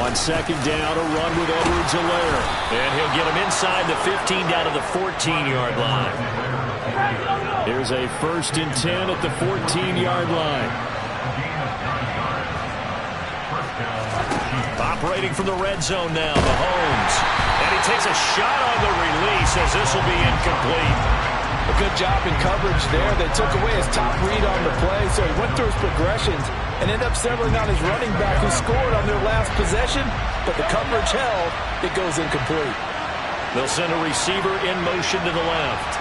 On second down, a run with Edwards-Helaire. And he'll get him inside the 15 down to the 14-yard line. Here's a 1st and 10 at the 14-yard line. Operating from the red zone now, Mahomes. And he takes a shot on the release as this will be incomplete. A good job in coverage there. They took away his top read on the play, so he went through his progressions and ended up settling on his running back who scored on their last possession, but the coverage held. It goes incomplete. They'll send a receiver in motion to the left.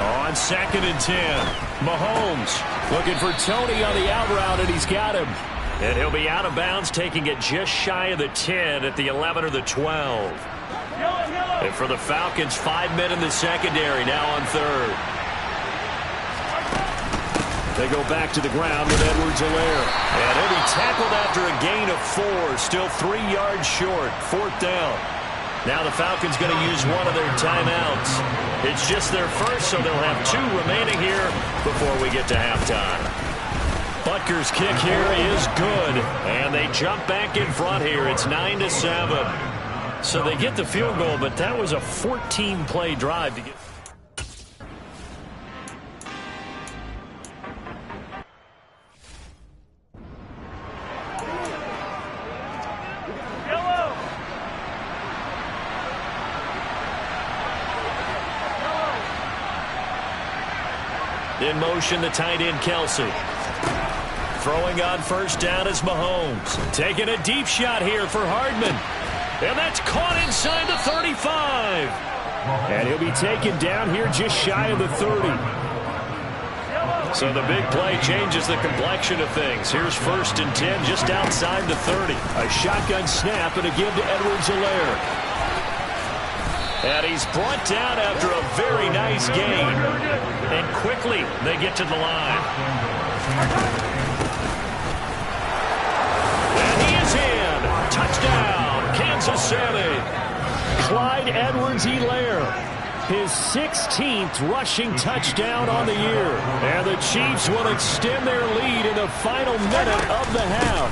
On 2nd and 10, Mahomes looking for Tony on the out route, and he's got him. And he'll be out of bounds, taking it just shy of the 10 at the 11 or the 12. And for the Falcons, 5 men in the secondary now on 3rd. They go back to the ground with Edwards-Helaire. And he'll be tackled after a gain of 4, still 3 yards short, 4th down. Now the Falcons going to use one of their timeouts. It's just their first, so they'll have 2 remaining here before we get to halftime. Butker's kick here is good, and they jump back in front here. It's 9-7. So they get the field goal, but that was a 14-play drive to get. In motion, the tight end, Kelsey. Throwing on 1st down is Mahomes. Taking a deep shot here for Hardman. And that's caught inside the 35. And he'll be taken down here just shy of the 30. So the big play changes the complexion of things. Here's 1st and 10 just outside the 30. A shotgun snap and a give to Edwards-Helaire. And he's brought down after a very nice gain. And quickly they get to the line. And he is in. Touchdown, Kansas City. Clyde Edwards-Helaire, his 16th rushing touchdown on the year. And the Chiefs will extend their lead in the final minute of the half.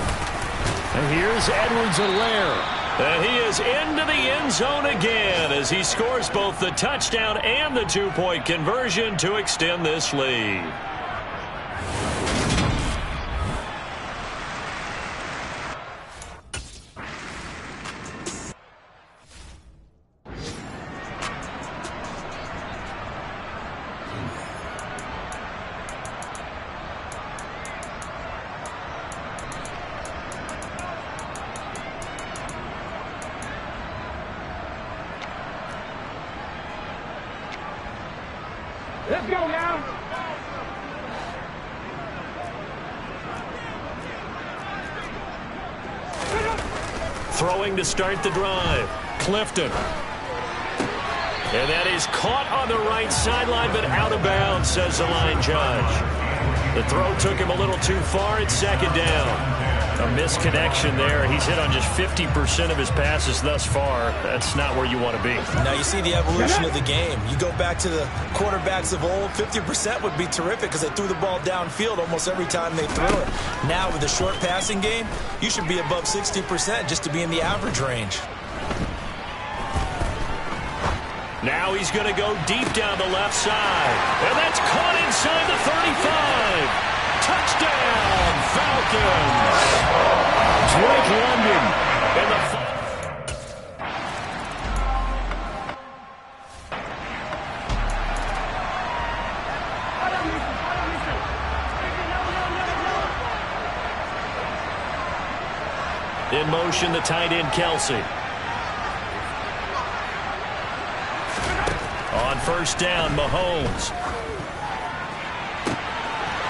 And here's Edwards-Helaire. And he is into the end zone again as he scores both the touchdown and the 2-point conversion to extend this lead. Let's go now. Throwing to start the drive. Clifton. And that is caught on the right sideline, but out of bounds, says the line judge. The throw took him a little too far at 2nd down. A misconnection there. He's hit on just 50% of his passes thus far. That's not where you want to be. Now you see the evolution of the game. You go back to the quarterbacks of old, 50% would be terrific because they threw the ball downfield almost every time they threw it. Now with the short passing game, you should be above 60% just to be in the average range. Now he's going to go deep down the left side. And that's caught inside the 35. Touchdown, Falcons! Drake London. And in motion, the tight end, Kelsey. On 1st down, Mahomes.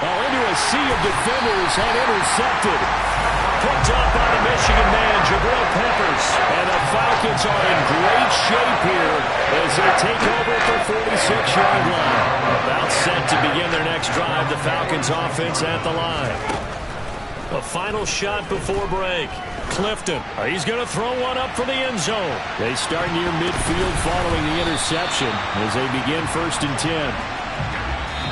Into a sea of defenders and intercepted. Picked up by the Michigan man, Jabril Peppers. And the Falcons are in great shape here as they take over at the 46-yard line. About set to begin their next drive, the Falcons offense at the line. A final shot before break. Clifton, he's going to throw one up for the end zone. They start near midfield following the interception as they begin 1st and 10.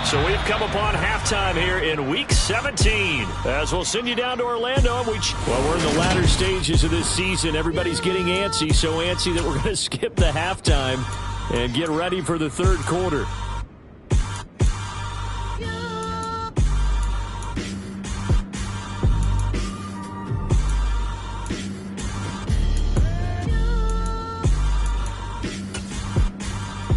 So we've come upon halftime here in Week 17. As we'll send you down to Orlando. Well, we're in the latter stages of this season. Everybody's getting antsy, so antsy that we're going to skip the halftime and get ready for the third quarter.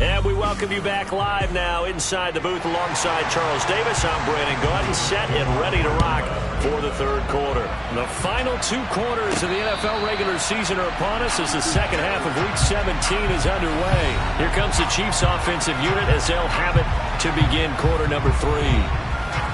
And we welcome you back live now inside the booth alongside Charles Davis. I'm Brandon Gaudin, set and ready to rock for the third quarter. The final 2 quarters of the NFL regular season are upon us as the second half of Week 17 is underway. Here comes the Chiefs offensive unit as they'll have it to begin quarter number 3.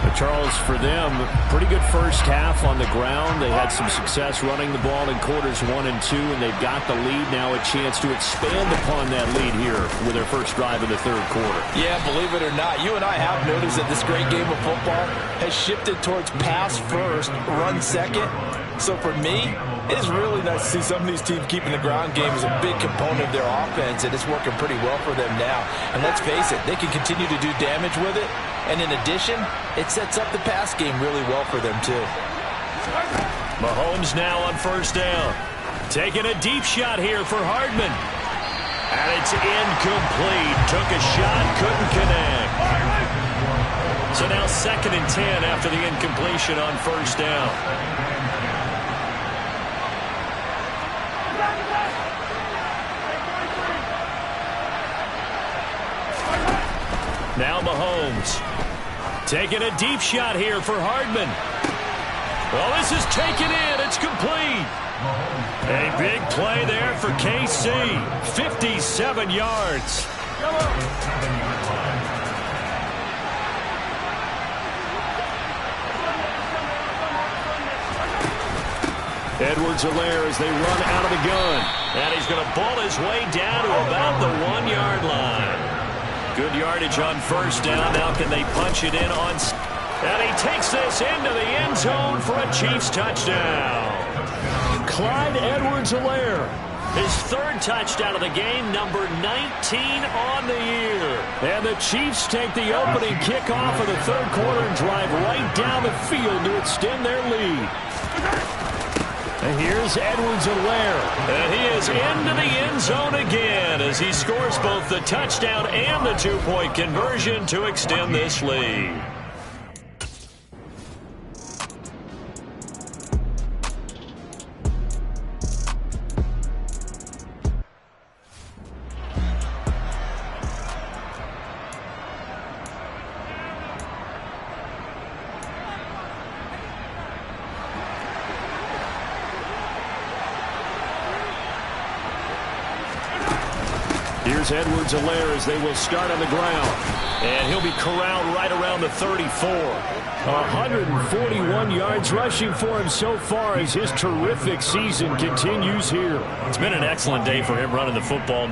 But Charles, for them, pretty good first half on the ground. They had some success running the ball in quarters 1 and 2, and they've got the lead now, a chance to expand upon that lead here with their first drive in the third quarter. Yeah, believe it or not, you and I have noticed that this great game of football has shifted towards pass first, run second. So for me, it is really nice to see some of these teams keeping the ground game as a big component of their offense, and it's working pretty well for them now. And let's face it, they can continue to do damage with it. And in addition, it sets up the pass game really well for them, too. Mahomes now on first down. Taking a deep shot here for Hardman. And it's incomplete. Took a shot, couldn't connect. So now 2nd and 10 after the incompletion on first down. Now Mahomes. Taking a deep shot here for Hardman. Well, this is taken in. It's complete. A big play there for KC. 57 yards. Edwards-Helaire as they run out of the gun. And he's going to ball his way down to about the 1-yard line. Good yardage on first down. Now can they punch it in on... And he takes this into the end zone for a Chiefs touchdown. Clyde Edwards-Helaire. His 3rd touchdown of the game, number 19 on the year. And the Chiefs take the opening kickoff of the third quarter and drive right down the field to extend their lead. And here's Edwards-Helaire. And he is into the end zone again as he scores both the touchdown and the 2-point conversion to extend this lead. Here's Edwards-Helaire as they will start on the ground. And he'll be corralled right around the 34. 141 yards rushing for him so far as his terrific season continues here. It's been an excellent day for him running the football.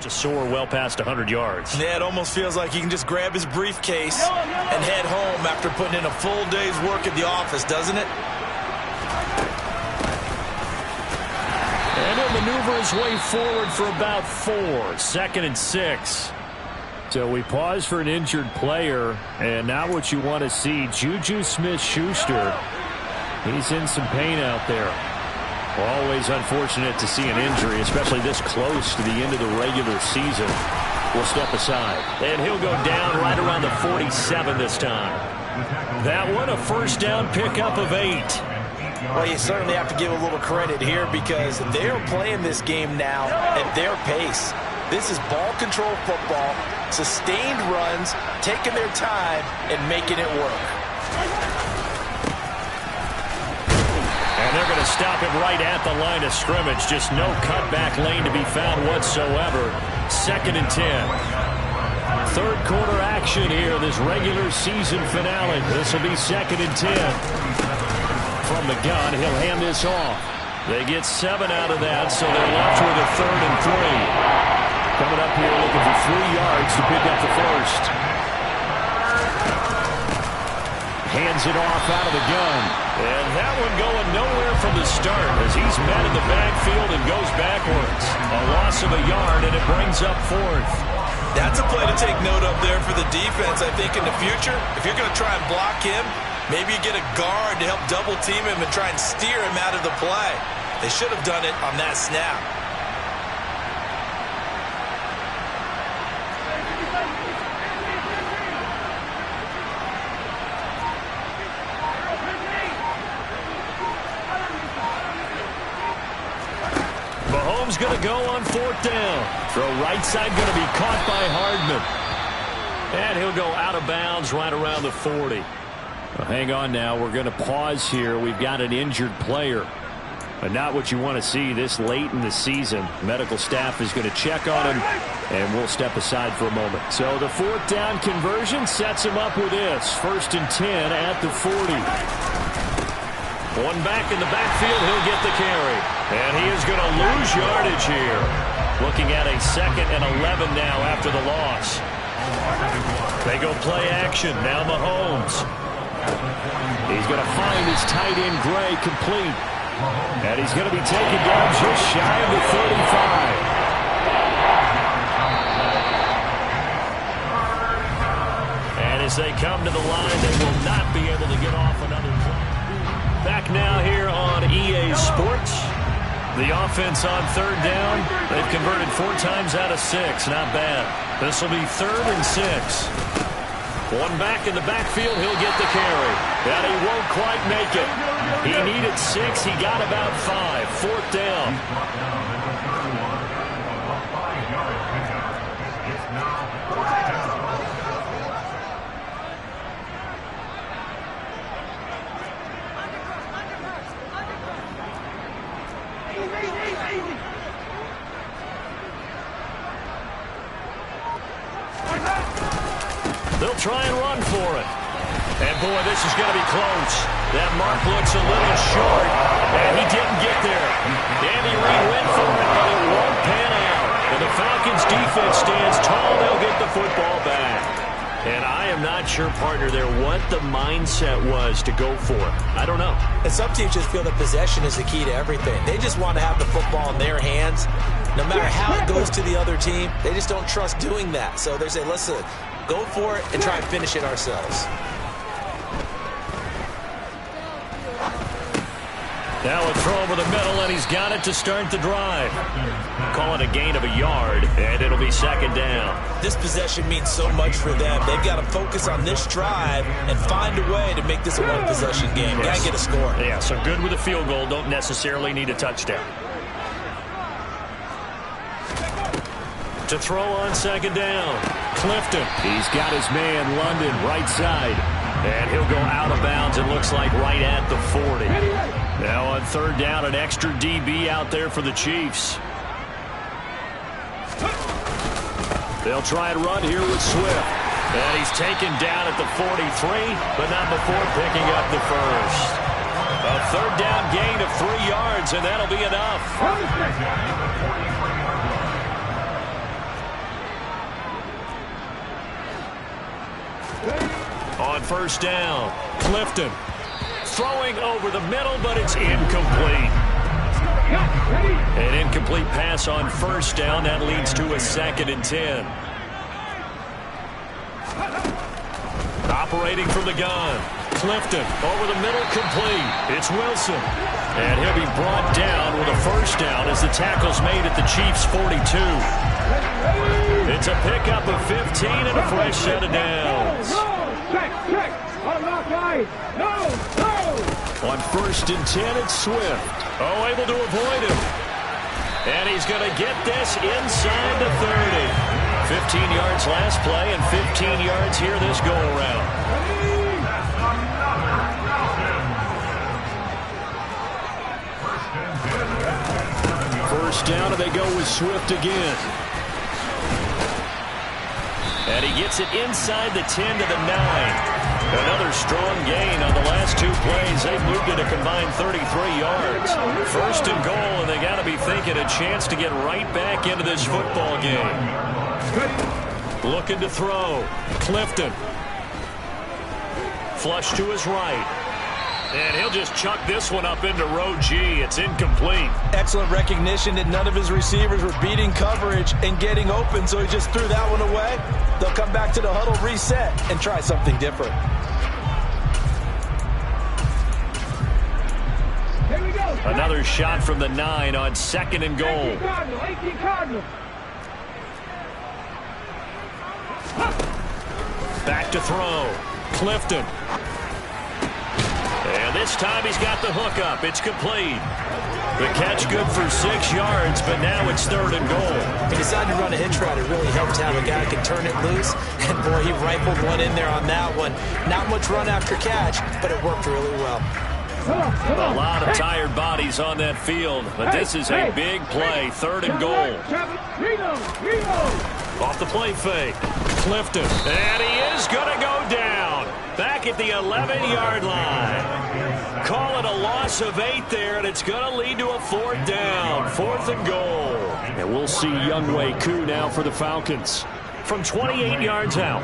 To soar well past 100 yards. Yeah, it almost feels like he can just grab his briefcase and head home after putting in a full day's work at the office, doesn't it? And he'll maneuver his way forward for about 4. 2nd and 6. So we pause for an injured player, and now what you want to see, Juju Smith-Schuster. He's in some pain out there. Always unfortunate to see an injury, especially this close to the end of the regular season. We'll step aside. And he'll go down right around the 47 this time. That one, a first down pickup of 8. Well, you certainly have to give a little credit here because they're playing this game now at their pace. This is ball control football, sustained runs, taking their time, and making it work. And they're going to to stop him right at the line of scrimmage. Just no cutback lane to be found whatsoever. 2nd and 10. Third quarter action here, this regular season finale. This will be 2nd and 10. From the gun, he'll hand this off. They get 7 out of that, so they're left with a 3rd and 3. Coming up here looking for 3 yards to pick up the first. Hands it off out of the gun. And that one going nowhere from the start as he's met in the backfield and goes backwards. A loss of a yard, and it brings up 4th. That's a play to take note of there for the defense, I think, in the future. If you're going to try and block him, maybe you get a guard to help double team him and try and steer him out of the play. They should have done it on that snap. Mahomes going to go on 4th down. Throw right side going to be caught by Hardman. And he'll go out of bounds right around the 40. Well, hang on now. We're going to pause here. We've got an injured player. But not what you want to see this late in the season. Medical staff is going to check on him, and we'll step aside for a moment. So the 4th down conversion sets him up with this. 1st and 10 at the 40. One back in the backfield, he'll get the carry. And he is going to lose yardage here. Looking at a 2nd and 11 now after the loss. They go play action. Now Mahomes. He's going to find his tight end Gray complete. And he's going to be taken down just shy of the 35. And as they come to the line, they will not be able to get off another play. Back now here on EA Sports. The offense on 3rd down. They've converted 4 times out of 6. Not bad. This will be 3rd and 6. One back in the backfield. He'll get the carry. And he won't quite make it. He needed 6. He got about 5. 4th down. They'll try and run for it. And, boy, this is going to be close. That mark looks a little short, and he didn't get there. Andy Reid went for it, but it won't pan out. And the Falcons' defense stands tall. They'll get the football back. And I am not sure, partner, there what the mindset was to go for it. I don't know. And some teams just feel that possession is the key to everything. They just want to have the football in their hands. No matter how it goes to the other team, they just don't trust doing that. So they say, listen, go for it and try and finish it ourselves. Now a throw over the middle, and he's got it to start the drive. Call it a gain of a yard, and it'll be 2nd down. This possession means so much for them. They've got to focus on this drive and find a way to make this a one-possession game. Yes. Got to get a score. Yeah, so good with a field goal. Don't necessarily need a touchdown. To throw on 2nd down. Clifton. He's got his man, London, right side. And he'll go out of bounds, it looks like, right at the 40. Now on 3rd down, an extra DB out there for the Chiefs. They'll try and run here with Swift. And he's taken down at the 43, but not before picking up the first. A 3rd down gain of 3 yards, and that'll be enough. On 1st down, Clifton throwing over the middle, but it's incomplete. An incomplete pass on 1st down. That leads to a 2nd and 10. Operating from the gun. Clifton over the middle, complete. It's Wilson. And he'll be brought down with a 1st down as the tackle's made at the Chiefs' 42. It's a pickup of 15 and a fresh set of downs. On 1st and 10, it's Swift. Oh, able to avoid him. And he's going to get this inside the 30. 15 yards last play and 15 yards here this go-around. first down, and they go with Swift again. And he gets it inside the 10 to the 9. Another strong gain on the last 2 plays. They moved it a combined 33 yards. First and goal, and they got to be thinking a chance to get right back into this football game. Looking to throw. Clifton. Flush to his right. And he'll just chuck this one up into row G. It's incomplete. Excellent recognition that none of his receivers were beating coverage and getting open, so he just threw that one away. They'll come back to the huddle, reset, and try something different. Another shot from the 9 on 2nd and goal. Back to throw. Clifton. And this time he's got the hook up. It's complete. The catch good for 6 yards, but now it's 3rd and goal. He decided to run a hitch route. It really helped to have a guy who can turn it loose. And, boy, he rifled one in there on that one. Not much run after catch, but it worked really well. A lot of tired bodies on that field, but this is a big play. 3rd and goal. Off the play fake. Clifton. And he is going to go down. Back at the 11-yard line. Call it a loss of 8 there, and it's going to lead to a 4th down. 4th and goal. And we'll see Younghoe Koo now for the Falcons. From 28 yards out.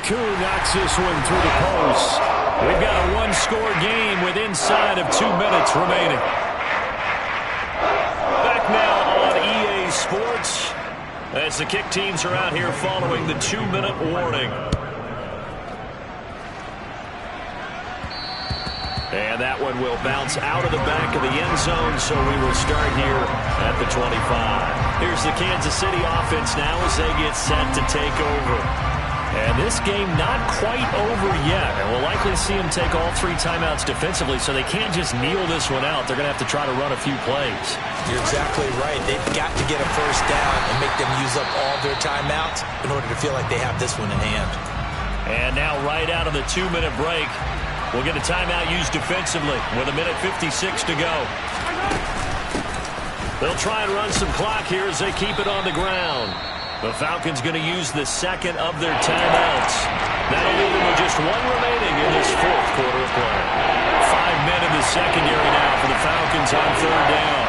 Koo knocks this one through the post. We've got a one-score game with inside of 2 minutes remaining. Back now on EA Sports as the kick teams are out here following the 2-minute warning. And that one will bounce out of the back of the end zone, so we will start here at the 25. Here's the Kansas City offense now as they get set to take over. And this game not quite over yet. And we'll likely see them take all 3 timeouts defensively, so they can't just kneel this one out. They're going to have to try to run a few plays. You're exactly right. They've got to get a first down and make them use up all their timeouts in order to feel like they have this one in hand. And now right out of the 2-minute break, we'll get a timeout used defensively with 1:56 to go. They'll try and run some clock here as they keep it on the ground. The Falcons going to use the 2nd of their timeouts. That'll leave them with just 1 remaining in this 4th quarter of play. 5 men in the secondary now for the Falcons on 3rd down.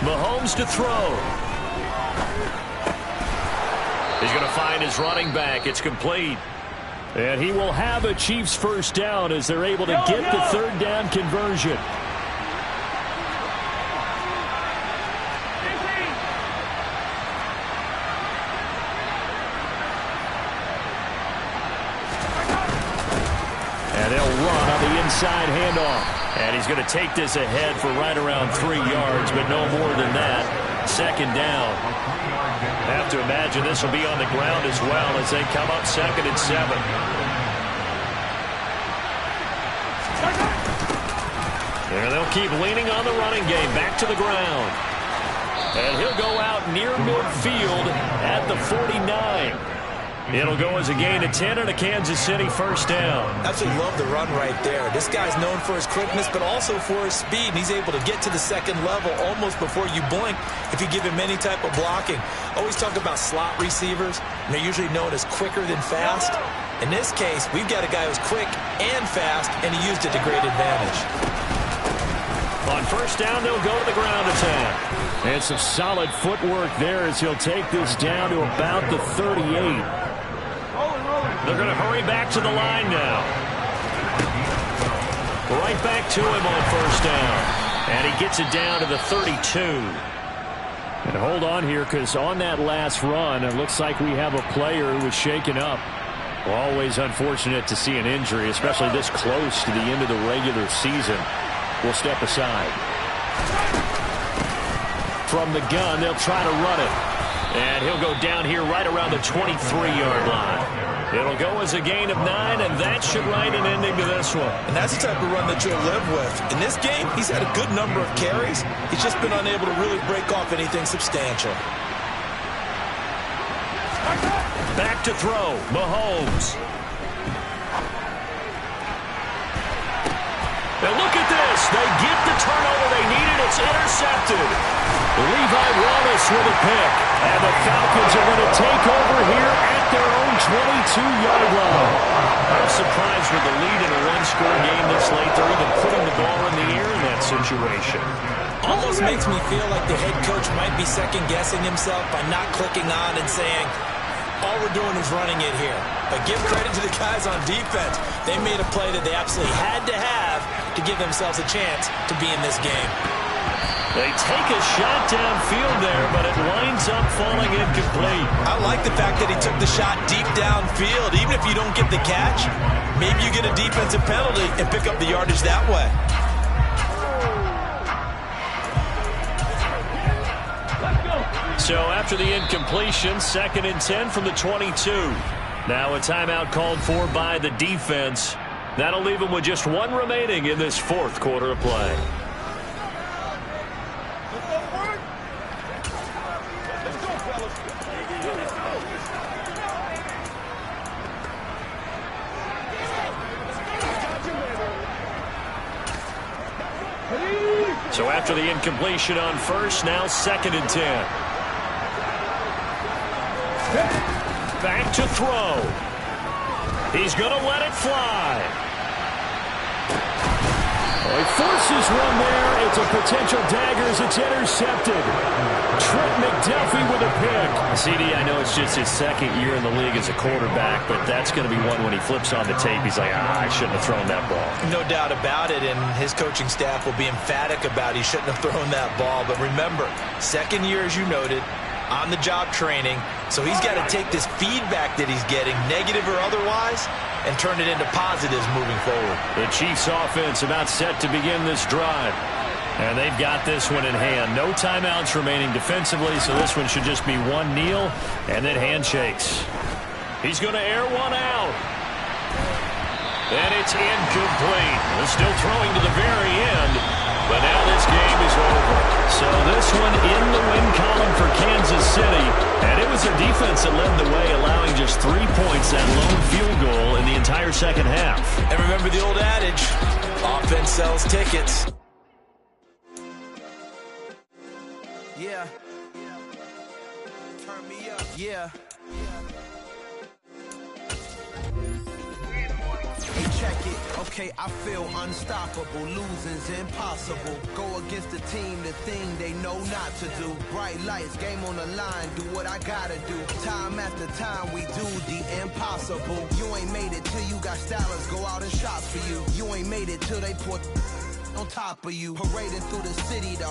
Mahomes to throw. He's going to find his running back. It's complete. And he will have a Chiefs first down as they're able to get the 3rd down conversion. And they'll run on the inside handoff. And he's going to take this ahead for right around 3 yards, but no more than that. 2nd down. Have to imagine this will be on the ground as well as they come up 2nd and 7. And they'll keep leaning on the running game. Back to the ground. And he'll go out near midfield at the 49. It'll go as a gain of 10 and a Kansas City first down. Absolutely love the run right there. This guy's known for his quickness, but also for his speed. And he's able to get to the 2nd level almost before you blink if you give him any type of blocking. Always talk about slot receivers, and they're usually known as quicker than fast. In this case, we've got a guy who's quick and fast, and he used it to great advantage. On first down, they'll go to the ground attack. And some solid footwork there as he'll take this down to about the 38. They're going to hurry back to the line now. Right back to him on first down. And he gets it down to the 32. And hold on here, because on that last run, it looks like we have a player who was shaken up. Always unfortunate to see an injury, especially this close to the end of the regular season. We'll step aside. From the gun, they'll try to run it. And he'll go down here right around the 23-yard line. It'll go as a gain of 9, and that should write an ending to this one. And that's the type of run that you'll live with. In this game, he's had a good number of carries. He's just been unable to really break off anything substantial. Back to throw, Mahomes. Now look at this. They get the turnover they needed. It's intercepted. Levi Wallace with a pick. And the Falcons are going to take over here at their own 22-yard line. I'm surprised with the lead in a one-score game this late. They're even putting the ball in the air in that situation. Almost makes me feel like the head coach might be second-guessing himself by not clicking on and saying, all we're doing is running it here. But give credit to the guys on defense. They made a play that they absolutely had to have to give themselves a chance to be in this game. They take a shot downfield there, but it winds up falling incomplete. I like the fact that he took the shot deep downfield. Even if you don't get the catch, maybe you get a defensive penalty and pick up the yardage that way. So after the incompletion, 2nd and 10 from the 22. Now a timeout called for by the defense. That'll leave them with just 1 remaining in this 4th quarter of play. So after the incompletion on first, now 2nd and 10. Back to throw. He's going to let it fly. He forces one there. It's a potential dagger as it's intercepted. Trent McDuffie with a pick. CD, I know it's just his 2nd year in the league as a quarterback, but that's going to be one when he flips on the tape. He's like, I shouldn't have thrown that ball. No doubt about it, and his coaching staff will be emphatic about he shouldn't have thrown that ball. But remember, 2nd year, as you noted, on-the-job training, so he's got to take this feedback that he's getting, negative or otherwise, and turn it into positives moving forward. The Chiefs offense about set to begin this drive. And they've got this one in hand. No timeouts remaining defensively, so this one should just be one kneel and then handshakes. He's going to air one out. And it's incomplete. They're still throwing to the very end, but now this game is over. So this one in the win column for Kansas City, and it was their defense that led the way, allowing just 3 points, that lone field goal in the entire 2nd half. And remember the old adage, offense sells tickets. Yeah. Turn me up. Yeah. Hey, check it. Okay, I feel unstoppable. Losing's impossible. Go against the team, the thing they know not to do. Bright lights, game on the line. Do what I gotta do. Time after time, we do the impossible. You ain't made it till you got stylers go out and shop for you. You ain't made it till they put on top of you. Parading through the city, the